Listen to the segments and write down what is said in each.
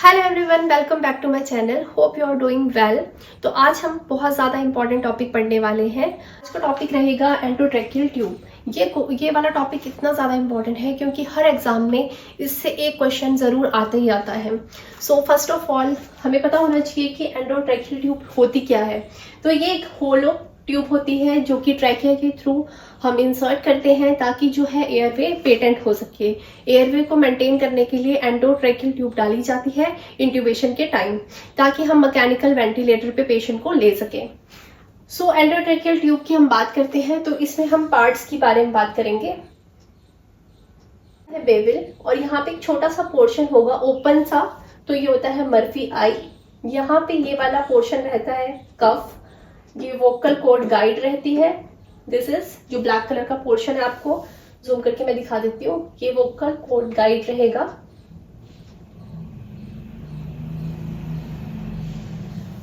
Hello everyone, welcome back to my channel. Hope you are doing well. तो आज हम बहुत ज़्यादा इंपॉर्टेंट टॉपिक पढ़ने वाले हैं। आज का टॉपिक रहेगा एंडोट्रैकियल ट्यूब। ये वाला टॉपिक इतना ज़्यादा इंपॉर्टेंट है क्योंकि हर एग्जाम में इससे एक क्वेश्चन ज़रूर आता ही आता है। सो फर्स्ट ऑफ ऑल हमें पता होना चाहिए कि एंडोट्रैकियल ट्यूब होती क्या है। तो ये एक होलो ट्यूब होती है जो कि ट्रैकिया के थ्रू हम इंसर्ट करते हैं ताकि जो है एयरवे पेटेंट हो सके। एयरवे को मेंटेन करने के लिए एंडोट्रैकियल ट्यूब डाली जाती है इंट्यूबेशन के टाइम, ताकि हम मैकेनिकल वेंटिलेटर पे पेशेंट को ले सकें। सो एंडोट्रैकियल ट्यूब की हम बात करते हैं तो इसमें हम पार्ट्स की बारे में बात करेंगे। बेविल, और यहाँ पे एक छोटा सा पोर्शन होगा ओपन सा, तो ये होता है मर्फी आई। यहाँ पे ये वाला पोर्शन रहता है कफ। ये वोकल कॉर्ड गाइड रहती है। दिस इज जो ब्लैक कलर का पोर्शन है, आपको जूम करके मैं दिखा देती हूँ। ये वोकल कॉर्ड गाइड रहेगा।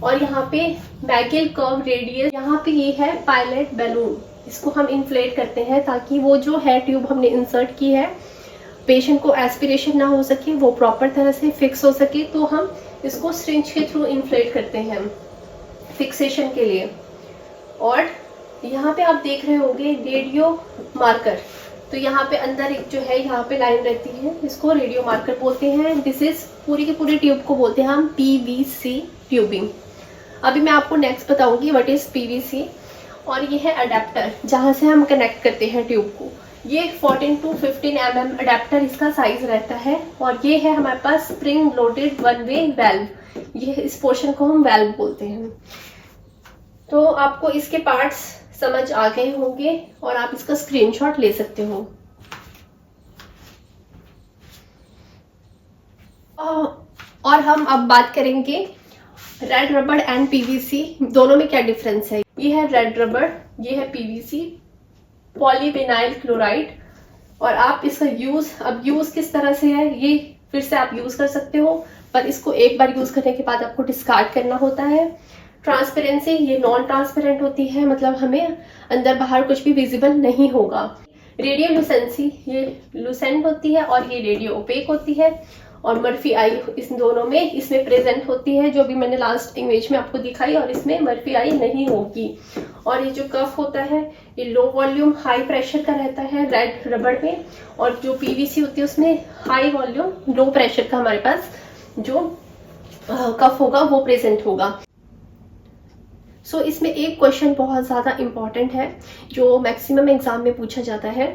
और यहाँ पे मैगिल कर्व रेडियस, यहाँ पे ये है पायलट बैलून। इसको हम इन्फ्लेट करते हैं ताकि वो जो है ट्यूब हमने इंसर्ट की है, पेशेंट को एस्पिरेशन ना हो सके, वो प्रॉपर तरह से फिक्स हो सके। तो हम इसको सिरिंज के थ्रू इन्फ्लेट करते हैं फिक्सेशन के लिए। और यहाँ पे आप देख रहे होंगे रेडियो मार्कर। तो यहाँ पे अंदर एक जो है यहाँ पे लाइन रहती है, इसको रेडियो मार्कर बोलते हैं। दिस इज पूरी की पूरी ट्यूब को बोलते हैं हम पीवीसी ट्यूबिंग। अभी मैं आपको नेक्स्ट बताऊंगी व्हाट इज पीवीसी। और ये है अडेप्टर जहाँ से हम कनेक्ट करते हैं ट्यूब को। ये 14 to 15 mm अडेप्टर इसका साइज रहता है। और ये है हमारे पास spring loaded one way valve. ये इस पोर्शन को हम वेल्व बोलते हैं। तो आपको इसके पार्ट्स समझ आ गए होंगे और आप इसका स्क्रीनशॉट ले सकते हो। और हम अब बात करेंगे रेड रबर एंड पीवीसी, दोनों में क्या डिफरेंस है। ये है रेड रबर, ये है पीवीसी पॉलीविनाइल क्लोराइड। और आप इसका यूज किस तरह से है, ये फिर से आप यूज कर सकते हो, पर इसको एक बार यूज करने के बाद आपको डिस्कार्ड करना होता है। ट्रांसपेरेंसी, ये नॉन ट्रांसपेरेंट होती है, मतलब हमें अंदर बाहर कुछ भी विजिबल नहीं होगा। रेडियो लुसेंसी, ये लुसेंट होती है और ये रेडियो ओपेक होती है। और मर्फी आई इस दोनों में इसमें प्रेजेंट होती है, जो भी मैंने लास्ट इमेज में आपको दिखाई, और इसमें मर्फी आई नहीं होगी। और ये जो कफ होता है ये लो वॉल्यूम हाई प्रेशर का रहता है रेड रबर में। और जो पीवीसी होती है उसमें हाई वॉल्यूम लो प्रेशर का हमारे पास जो कफ होगा वो प्रेजेंट होगा। सो इसमें एक क्वेश्चन बहुत ज़्यादा इंपॉर्टेंट है जो मैक्सिमम एग्जाम में पूछा जाता है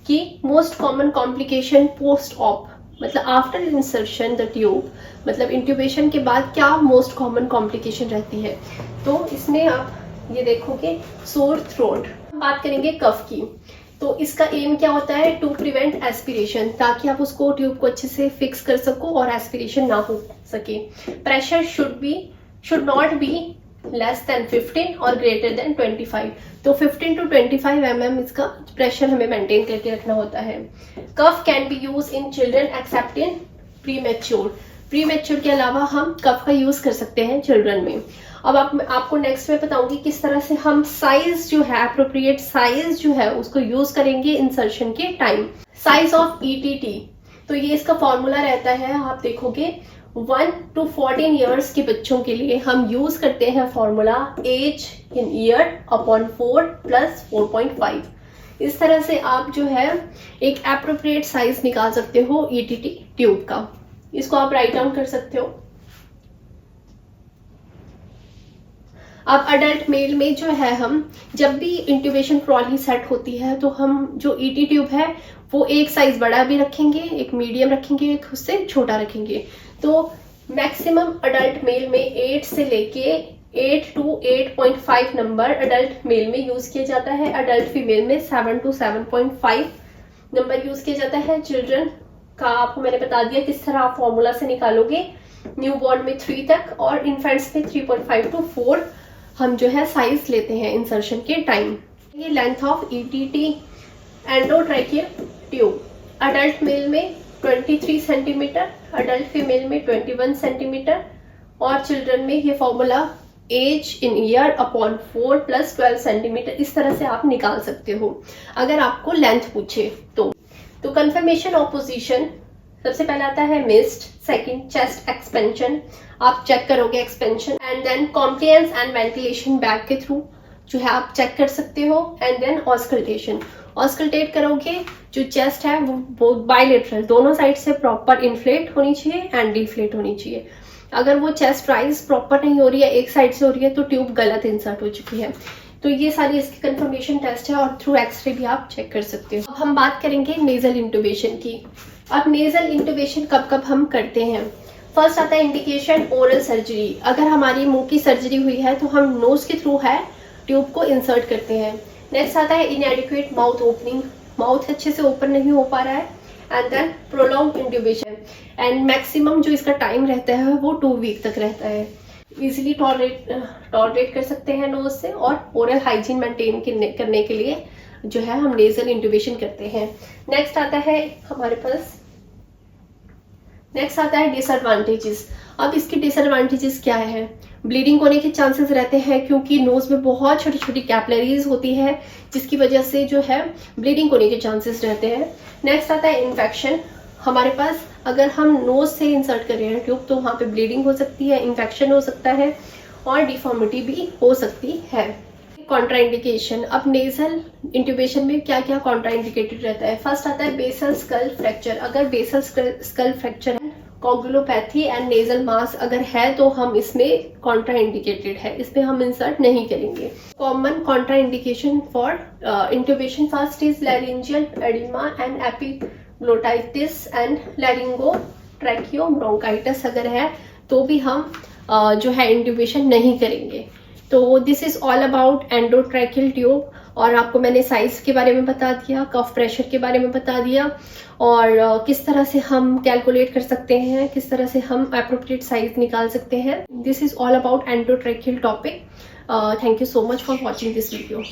कि most common complication post op, मतलब आफ्टर इंसर्शन द ट्यूब, मतलब इंट्यूबेशन के बाद क्या मोस्ट कॉमन कॉम्प्लिकेशन रहती है। तो इसमें आप ये देखोगे सोर थ्रोट। बात करेंगे कफ की, तो इसका एम क्या होता है, टू प्रिवेंट एस्पिरेशन, ताकि आप उसको ट्यूब को अच्छे से फिक्स कर सको और एस्पिरेशन ना हो सके। Pressure should not be less than 15 और ग्रेटर देन 25। तो 15 to 25 mm इसका प्रेशर हमें मेंटेन करके रखना होता है। Cuff can be use in children except in premature के अलावा हम कफ का यूज कर सकते हैं चिल्ड्रन में। अब आपको नेक्स्ट में बताऊंगी किस तरह से हम साइज जो है, अप्रोप्रिएट साइज जो है उसको यूज करेंगे इंसर्शन के टाइम। साइज ऑफ ईटीटी, तो ये इसका फॉर्मूला रहता है, आप देखोगे 1 to 14 ईयर्स के बच्चों के लिए हम यूज करते हैं formula age in year upon 4 + 4.5। इस तरह से आप जो है एक एप्रोप्रिएट साइज निकाल सकते हो ईटीटी ट्यूब का। इसको आप राइट डाउन कर सकते हो। अब अडल्ट मेल में जो है, हम जब भी इंट्यूबेशन ट्रॉली सेट होती है तो हम जो ईटी ट्यूब है वो एक साइज बड़ा भी रखेंगे, एक मीडियम रखेंगे, एक उससे छोटा रखेंगे। तो मैक्सिमम अडल्ट मेल में 8 से लेके 8 to 8.5 नंबर अडल्ट मेल में यूज किया जाता है। अडल्ट फीमेल में 7 to 7.5 नंबर यूज किया जाता है। चिल्ड्रन का आपको मैंने बता दिया किस तरह आप फॉर्मूला से निकालोगे। न्यूबॉर्न में 3 तक और इन्फेंट्स में 3.5 to 4 हम जो है साइज लेते हैं इंसर्शन के टाइम। ये length of ETT endotracheal tube, adult mail में 23 सेंटीमीटर, अडल्ट फीमेल में 21 सेंटीमीटर, और चिल्ड्रन में ये formula age in year upon 4 + 12 centimetre. इस तरह से आप निकाल सकते हो अगर आपको लेंथ पूछे तो। कंफर्मेशन ऑफ पोजीशन, सबसे पहला आता है मिस्ट, सेकंड चेस्ट एक्सपेंशन, आप चेक करोगे expansion, and then compliance and ventilation bag के थ्रू जो है आप चेक कर सकते हो, एंड देन ऑस्कल्टेशन, ऑस्कल्टेट करोगे जो चेस्ट है वो बायलेटरल दोनों साइड से प्रॉपर इन्फ्लेट होनी चाहिए एंड डिफ्लेट होनी चाहिए। अगर वो चेस्ट राइज प्रॉपर नहीं हो रही है, एक साइड से हो रही है, तो ट्यूब गलत इंसर्ट हो चुकी है। तो ये सारी इसकी कंफर्मेशन टेस्ट है और थ्रू एक्सरे भी आप चेक कर सकते हो। अब हम बात करेंगे नेजल इंटुबेशन की। अब नेजल इंटुबेशन कब कब हम करते हैं। फर्स्ट आता है इंडिकेशन ओरल सर्जरी, अगर हमारी मुंह की सर्जरी हुई है तो हम नोज के थ्रू है ट्यूब को इंसर्ट करते हैं। नेक्स्ट आता है इनएडिक्वेट माउथ ओपनिंग, माउथ अच्छे से ओपन नहीं हो पा रहा है, and then prolong intubation, and maximum जो इसका टाइम रहता है वो 2 वीक तक रहता है। इजीली टॉलरेट कर सकते हैं नोज से, और ओरल हाइजीन मेंटेन करने के लिए जो है हम नेजल इंट्यूबेशन करते हैं। नेक्स्ट आता है हमारे पास डिसएडवांटेजेस। अब इसकी डिसएडवांटेजेस क्या है, ब्लीडिंग होने के चांसेस रहते हैं क्योंकि नोज में बहुत छोटी छोटी कैपिलरीज होती है जिसकी वजह से जो है ब्लीडिंग होने के चांसेस रहते हैं। नेक्स्ट आता है इन्फेक्शन, हमारे पास अगर हम नोज से इंसर्ट कर रहे हैं ट्यूब तो वहाँ पे ब्लीडिंग हो सकती है, इन्फेक्शन हो सकता है और डिफॉर्मिटी भी हो सकती है। कॉन्ट्राइंडिकेशन, अब नेजल इंट्यूबेशन में क्या क्या कॉन्ट्राइंडिकेटेड रहता है। फर्स्ट आता है बेसल स्कल फ्रैक्चर, अगर बेसल स्कल फ्रैक्चर है, कोगुलोपैथी एंड नेजल मास अगर है तो हम इसमें कॉन्ट्राइंडिकेटेड है, इसमें हम इंसर्ट नहीं करेंगे। Common contraindication for intubation first is laryngeal oedema and epiglottitis and laryngotracheobronchitis अगर है तो भी हम जो है इंट्यूबेशन नहीं करेंगे। तो this is all about endotracheal tube, और आपको मैंने साइज के बारे में बता दिया, कफ प्रेशर के बारे में बता दिया, और किस तरह से हम कैलकुलेट कर सकते हैं, किस तरह से हम एप्रोप्रिएट साइज निकाल सकते हैं। This is all about endotracheal topic. Thank you so much for watching this video.